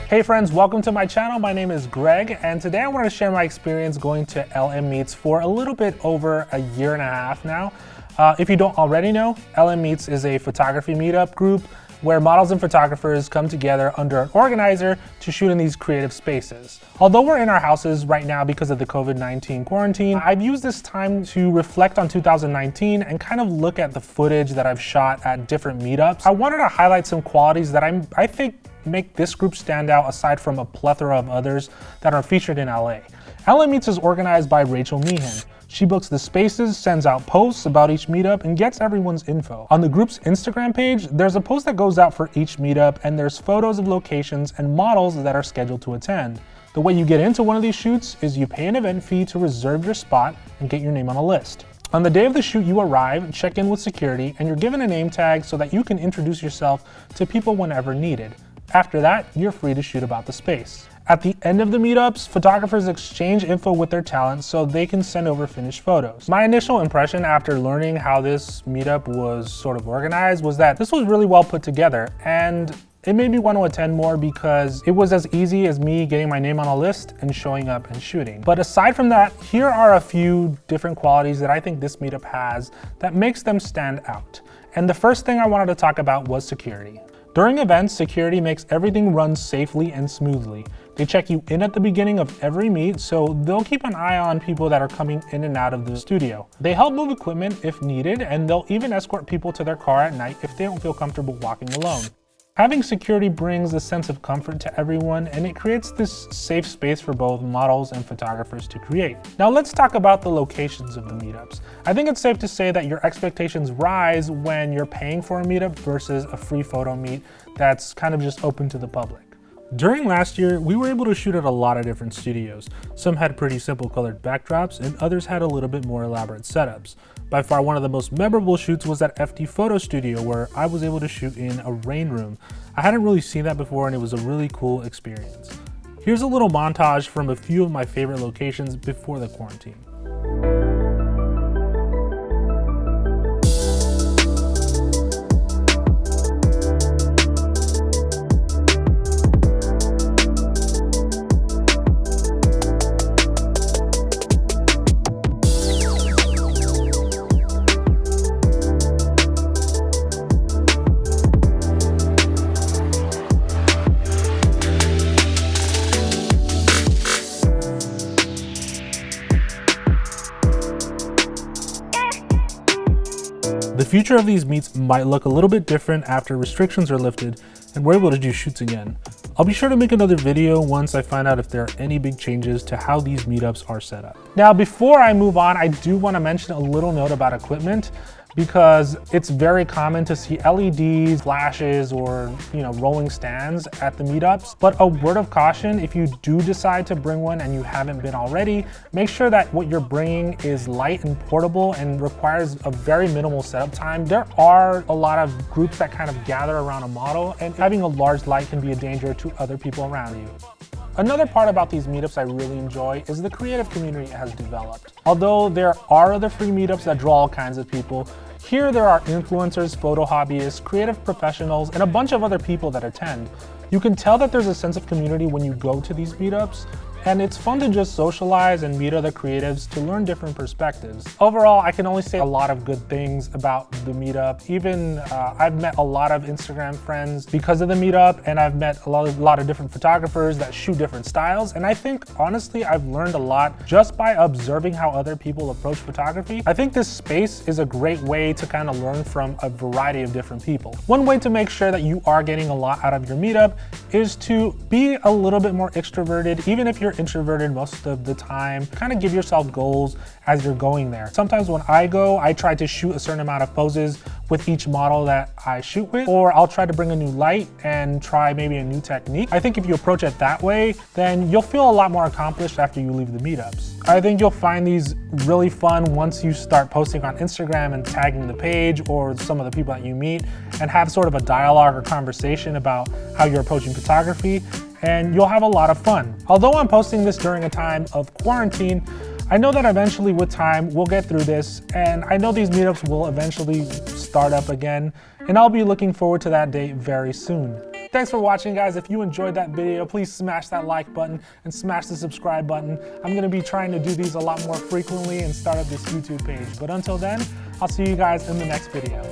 Hey friends, welcome to my channel. My name is Greg, and today I wanted to share my experience going to LM Meets for a little bit over a year and a half now. If you don't already know, LM Meets is a photography meetup group where models and photographers come together under an organizer to shoot in these creative spaces. Although we're in our houses right now because of the COVID-19 quarantine, I've used this time to reflect on 2019 and kind of look at the footage that I've shot at different meetups. I wanted to highlight some qualities that I think make this group stand out aside from a plethora of others that are featured in LA. LM Meets is organized by Rachel Meehan. She books the spaces, sends out posts about each meetup, and gets everyone's info. On the group's Instagram page, there's a post that goes out for each meetup, and there's photos of locations and models that are scheduled to attend. The way you get into one of these shoots is you pay an event fee to reserve your spot and get your name on a list. On the day of the shoot, you arrive, check in with security, and you're given a name tag so that you can introduce yourself to people whenever needed. After that, you're free to shoot about the space. At the end of the meetups, photographers exchange info with their talent so they can send over finished photos. My initial impression after learning how this meetup was sort of organized was that this was really well put together, and it made me want to attend more because it was as easy as me getting my name on a list and showing up and shooting. But aside from that, here are a few different qualities that I think this meetup has that makes them stand out. And the first thing I wanted to talk about was security. During events, security makes everything run safely and smoothly. They check you in at the beginning of every meet, so they'll keep an eye on people that are coming in and out of the studio. They help move equipment if needed, and they'll even escort people to their car at night if they don't feel comfortable walking alone. Having security brings a sense of comfort to everyone, and it creates this safe space for both models and photographers to create. Now let's talk about the locations of the meetups. I think it's safe to say that your expectations rise when you're paying for a meetup versus a free photo meet that's kind of just open to the public. During last year, we were able to shoot at a lot of different studios. Some had pretty simple colored backdrops, and others had a little bit more elaborate setups. By far, one of the most memorable shoots was at FT Photo Studio, where I was able to shoot in a rain room. I hadn't really seen that before, and it was a really cool experience. Here's a little montage from a few of my favorite locations before the quarantine. The future of these meets might look a little bit different after restrictions are lifted and we're able to do shoots again. I'll be sure to make another video once I find out if there are any big changes to how these meetups are set up. Now, before I move on, I do want to mention a little note about equipment, because it's very common to see LEDs, flashes, or rolling stands at the meetups. But a word of caution, if you do decide to bring one and you haven't been already, make sure that what you're bringing is light and portable and requires a very minimal setup time. There are a lot of groups that kind of gather around a model, and having a large light can be a danger to other people around you. Another part about these meetups I really enjoy is the creative community it has developed. Although there are other free meetups that draw all kinds of people, here there are influencers, photo hobbyists, creative professionals, and a bunch of other people that attend. You can tell that there's a sense of community when you go to these meetups, and it's fun to just socialize and meet other creatives to learn different perspectives. Overall, I can only say a lot of good things about the meetup. Even I've met a lot of Instagram friends because of the meetup, and I've met a lot of different photographers that shoot different styles. And I think, honestly, I've learned a lot just by observing how other people approach photography. I think this space is a great way to kind of learn from a variety of different people. One way to make sure that you are getting a lot out of your meetup is to be a little bit more extroverted, even if you're introverted most of the time. Kind of give yourself goals as you're going there. Sometimes when I go, I try to shoot a certain amount of poses with each model that I shoot with, or I'll try to bring a new light and try maybe a new technique. I think if you approach it that way, then you'll feel a lot more accomplished after you leave the meetups. I think you'll find these really fun once you start posting on Instagram and tagging the page or some of the people that you meet, and have sort of a dialogue or conversation about how you're approaching photography, and you'll have a lot of fun. Although I'm posting this during a time of quarantine, I know that eventually with time, we'll get through this, and I know these meetups will eventually start up again, and I'll be looking forward to that day very soon. Thanks for watching, guys. If you enjoyed that video, please smash that like button and smash the subscribe button. I'm going to be trying to do these a lot more frequently and start up this YouTube page. But until then, I'll see you guys in the next video.